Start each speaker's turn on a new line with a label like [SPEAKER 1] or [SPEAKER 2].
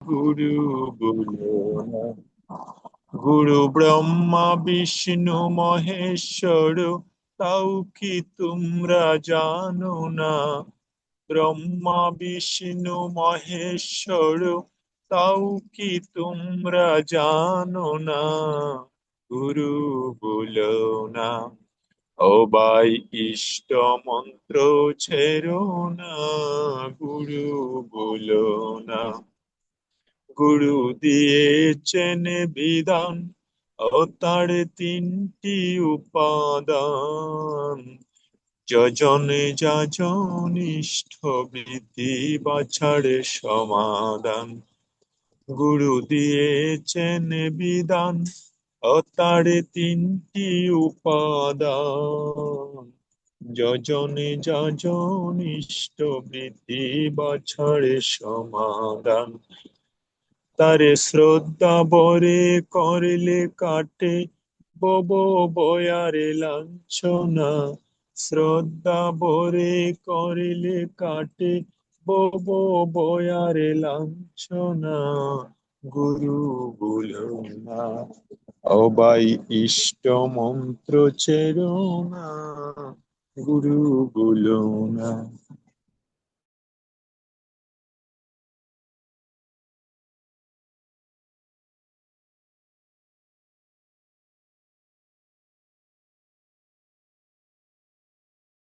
[SPEAKER 1] গুরু বলো না। গুরু ব্রহ্মা বিষ্ণু মহেশ্বর, তাও কি তোমরা জানো না? ব্রহ্মা বিষ্ণু মহেশ্বর, তাও কি তোমরা জানো না? গুরু বলো না। ও ভাই, ইষ্ট মন্ত্র ছেড়ো না, গুরু বলো না। গুরু দিয়েছেন বিধান, ও তার তিনটি উপাদান। যজনে যাজন ইষ্ট বৃত্তি বাছাড়ে সমাধান। গুরু দিয়েছেন বিধান, ও তার তিনটি উপাদান। যজনে যাজন ইষ্ট বৃত্তি বাছাড়ে সমাধান। তারে শ্রদ্ধা বরে করলে কাটে বব বয়ারে লাঞ্ছনা। শ্রদ্ধা বরে করলে কাটে বব বয়ারে লাঞ্ছনা। গুরু বলো না। ও ভাই, ইষ্ট মন্ত্র ছেড়ো না, গুরু বলো না।